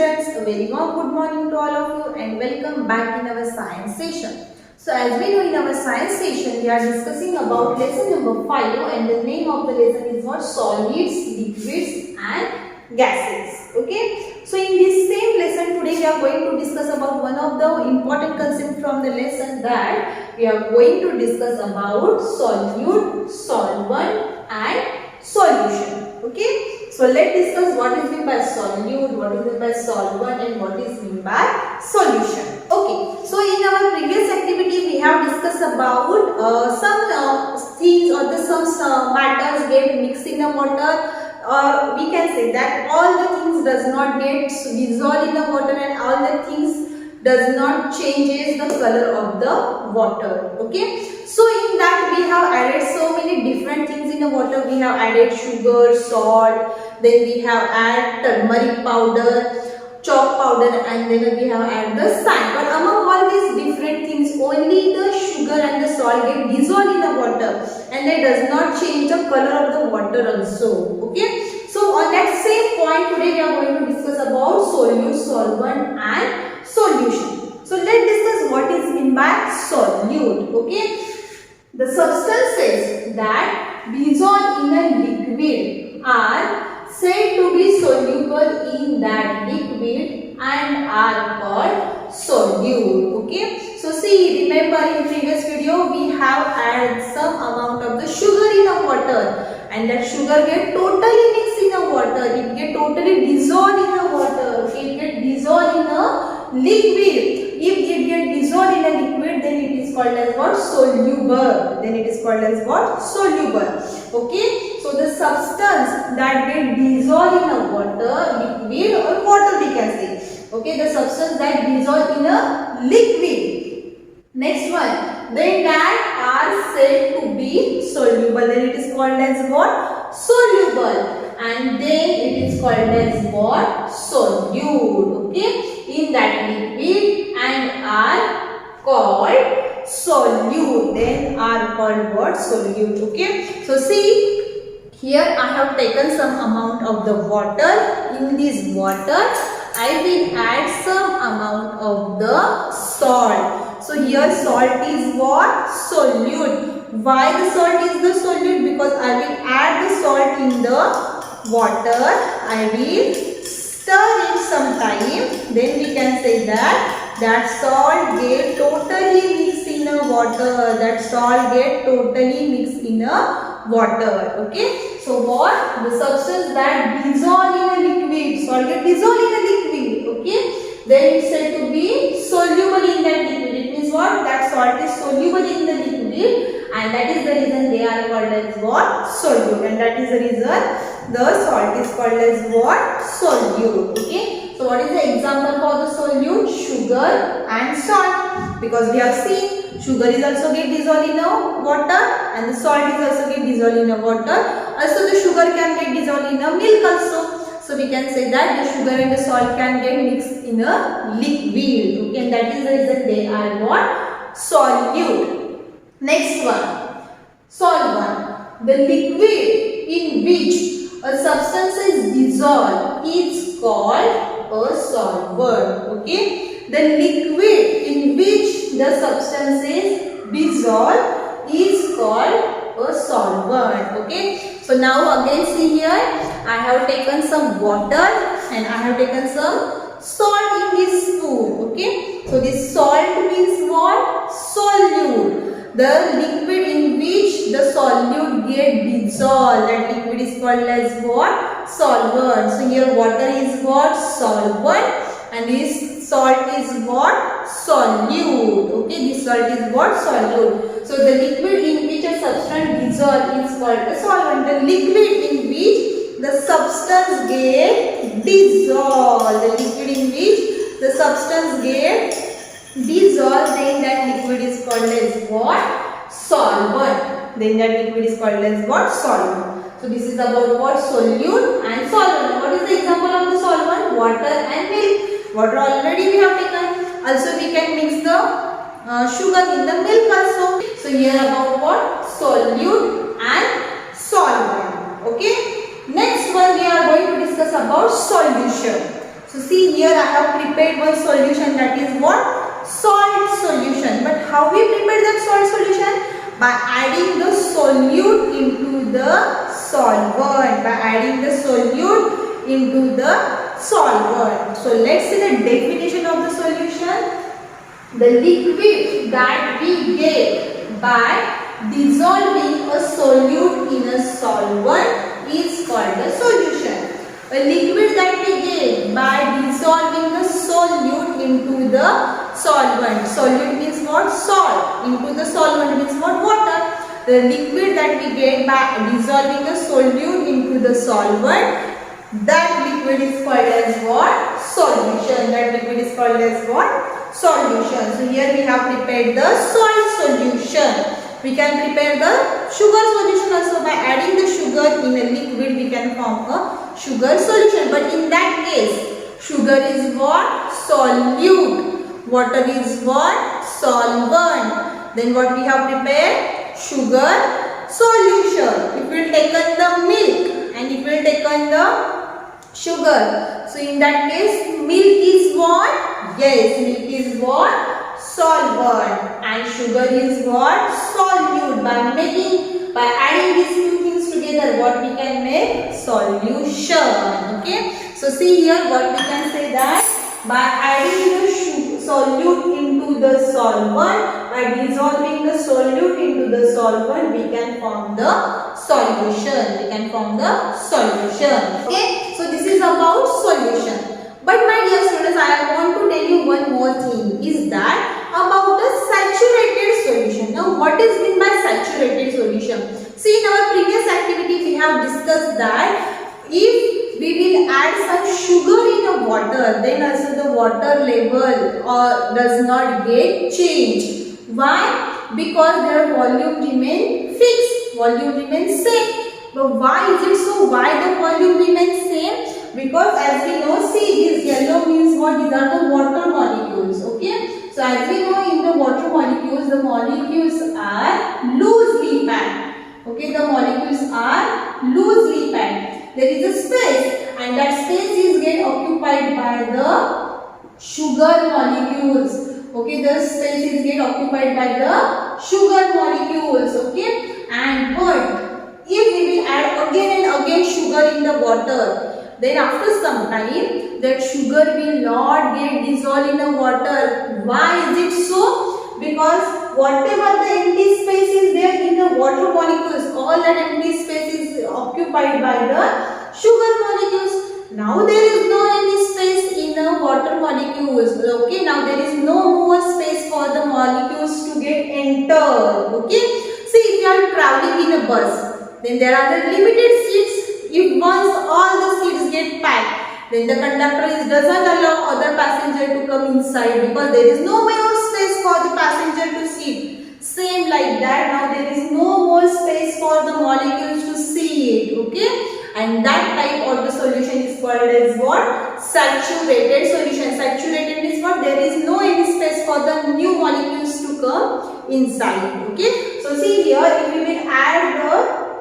students, a very warm good morning to all of you and welcome back in our science session. So as we know, in our science session we are discussing about lesson number 5 and the name of the lesson is what? Solids, liquids and gases. Okay. So in this same lesson today we are going to discuss about one of the important concepts from the lesson, that we are going to discuss about solute, solvent and solution. Okay. So let's discuss what is meant by solute, what is meant by solvent and what is meant by solution. Okay. So in our previous activity we have discussed about some things or some matters get mixed in the water, or we can say that all the things does not get dissolved in the water and all the things does not changes the color of the water. Okay. So in that we have added so many different things in the water. We have added sugar, salt, then we have added turmeric powder, chalk powder, and then we have added the sand. But among all these different things, only the sugar and the salt get dissolved in the water and that does not change the color of the water also. Okay. So on that same point today we are going to discuss about solute, solvent and solution. So let's discuss what is meant by solute. Okay. The substances that dissolve in a liquid are said to be soluble in that liquid and are called solute. Okay. So see, remember in previous video we have added some amount of the sugar in the water and that sugar get totally mixed in the water. It get totally dissolved in the water. Okay. It get dissolved in a liquid. If it get dissolved in a liquid, then it is called as what? Soluble. Then it is called as what? Soluble. Okay. So the substance that get dissolved in a water, liquid or water we can say. Okay. The substance that dissolved in a liquid. Next one. Then that are said to be soluble. Then it is called as what? Soluble. And then it is called as what? Solute. Okay. In that liquid and are called solute. Then are called what? Solute. Okay. So see, here I have taken some amount of the water. In this water I will add some amount of the salt. So here salt is what? Solute. Why the salt is the solute? Because I will add the salt in the water. I will stir it some time. Then we can say that salt get totally mixed in the water. That salt get totally mixed in the water. Okay. So what? The substance that dissolve in a liquid. Salt get dissolved in a liquid. Okay. Then it's said to be soluble in that liquid. It means what? That salt is soluble in the liquid and that is the reason they are called as what? Solute. And that is the reason the salt is called as what? Solute. Okay. So what is the example for the solute? Sugar and salt. Because we have seen sugar is also get dissolved in the water and the salt is also get dissolved in the water. Also the sugar can get dissolved in the milk also. So we can say that the sugar and the salt can get mixed in a liquid. Okay, and that is the reason they are what? Solute. Next one, solvent. The liquid in which a substance is dissolved is called a solvent. Okay, the liquid in which the substance is dissolved is called a solvent. Okay. So now again see here, I have taken some water and I have taken some salt in this spoon. Okay. So this salt means what? Solute. The liquid in which the solute get dissolved, that liquid is called as what? Solvent. So here water is what? Solvent and this salt is what? Solute. Okay. This salt is what? Solute. So the liquid in which a substance dissolves is called a solvent. The liquid in which the substance get dissolved. The liquid in which the substance get dissolved, then that liquid is called as what? Solvent. Then that liquid is called as what? Solvent. So this is about what? Solute and solvent. What is the example of the solvent? Water and milk. Water already we have taken. Also we can mix the sugar in the milk also. So here about what? Solute and solvent. Okay. Next one we are going to discuss about solution. So see here I have prepared one solution, that is what? Salt solution. But how we prepare that salt solution? By adding the solute into the solvent. By adding the solute into the solvent. So let's see the definition of the solution. The liquid that we get by dissolving a solute in a solvent is called a solution. A liquid that we get by dissolving the solute into the solvent. Solute means what? Salt. Into the solvent means what? Water. The liquid that we get by dissolving the solute into the solvent, that liquid is called as what? Solution. That liquid is called as what? Solution. So here we have prepared the salt solution. We can prepare the sugar solution also. By adding the sugar in a liquid, we can form a sugar solution. But in that case, sugar is what? Solute. Water is what? Solvent. Then what we have prepared? Sugar solution. If we will take the milk and if we will take the sugar, so in that case milk is what? Yes, milk is what? Solvent, and sugar is what? Solute. By adding these two things together, what we can make? Solution. Okay, so see here what we can say, that by adding the solute into the solvent, by dissolving the solute into the solvent, we can form the solution. We can form the solution. Okay, so this is about solution. But my dear students, I want to tell you one more thing, is that about the saturated solution. Now what is meant by saturated solution? See, in our previous activity we have discussed that if we will add some sugar in a water, then also the water level does not get changed. Why? Because their volume remain fixed, volume remains same. But why is it so? Why the volume remains same? Because as we know, see, this yellow means what? These are the water molecules. Okay, so as we know, in the water molecules, the molecules are loosely packed. Okay, the molecules are loosely packed. There is a space, and that space is get occupied by the sugar molecules. Okay, the space is get occupied by the sugar molecules. Okay, and but if we will add again and again sugar in the water, then after some time that sugar will not get dissolved in the water. Why is it so? Because whatever the empty space is there in the water molecules, all that empty space is occupied by the sugar molecules. Now there is no any space in the water molecules. Okay, now there is no more space for the molecules to get entered. Okay, see, if you are traveling in a bus, then there are the limited seats. If once all the seats get packed, then the conductor doesn't allow other passenger to come inside, because there is no more space for the passenger to sit. Same like that, now there is no more space for the molecules to see it. Okay, and that type of the solution is called as what? Saturated solution. Saturated means what? There is no any space for the new molecules to come inside. Okay, so see here, if we will add the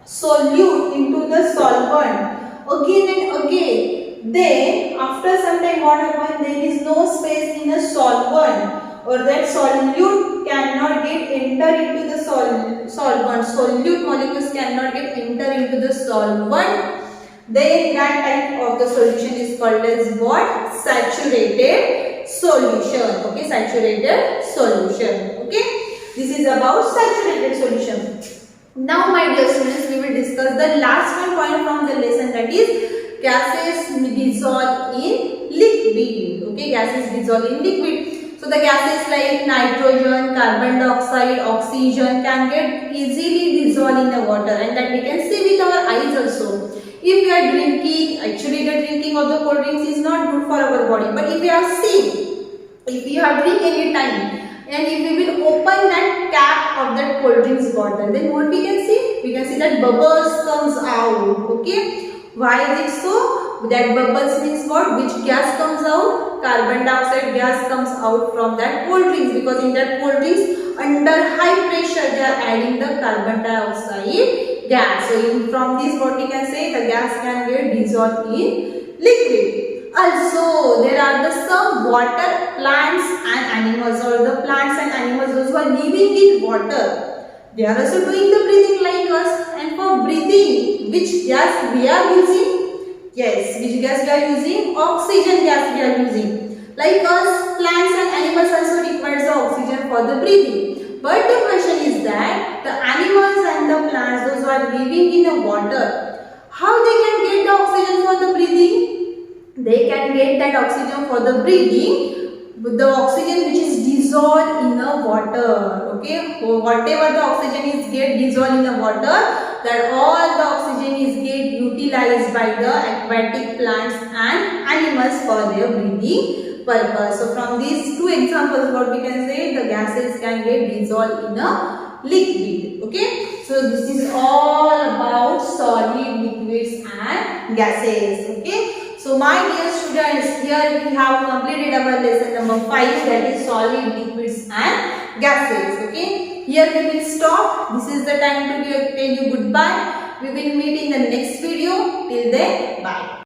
solute into the solvent again and again, then after some time what happens? There is no space in the solvent, or that solute cannot get enter into the solvent. Solute molecules cannot get enter into the solvent. Then that type of the solution is called as what? Saturated solution. Okay, saturated solution. Okay, this is about saturated solution. Now my dear students, we will discuss the last one point from the lesson, that is gases dissolve in liquid. Okay, gases dissolve in liquid. So the gases like nitrogen, carbon dioxide, oxygen can get easily dissolved in the water, and that we can see with our eyes also. If we are drinking, actually the drinking of the cold drinks is not good for our body, but if we are sick, if we are drinking any time, and if we will open that cap of that cold drinks bottle, then what we can see? We can see that bubbles comes out. Okay, why is it so? That bubbles means what? Which gas comes out? Carbon dioxide gas comes out from that cold drinks, because in that cold drinks under high pressure they are adding the carbon dioxide gas. So from this what we can say, the gas can get dissolved in liquid. Also, there are the some water plants and animals, or the plants and animals those who are living in water. They are also doing the breathing like us. And for breathing, which gas we are using? Yes, which gas we are using? Oxygen gas we are using. Like us, plants and animals also requires the oxygen for the breathing. But the question is that the animals and the plants, those who are living in the water, how they can get the oxygen for the breathing? They can get that oxygen for the breathing with the oxygen which is dissolved in the water. Okay, so whatever the oxygen is get dissolved in the water, that all the oxygen is get utilized by the aquatic plants and animals for their breathing purpose. So from these two examples, what we can say, the gases can get dissolved in a liquid. Okay, so this is all about solid, liquids and gases. Okay. So my dear students, here we have completed our lesson number 5, that is solid, liquids and gases. Okay. Here we will stop. This is the time to tell you goodbye. We will meet in the next video. Till then, bye.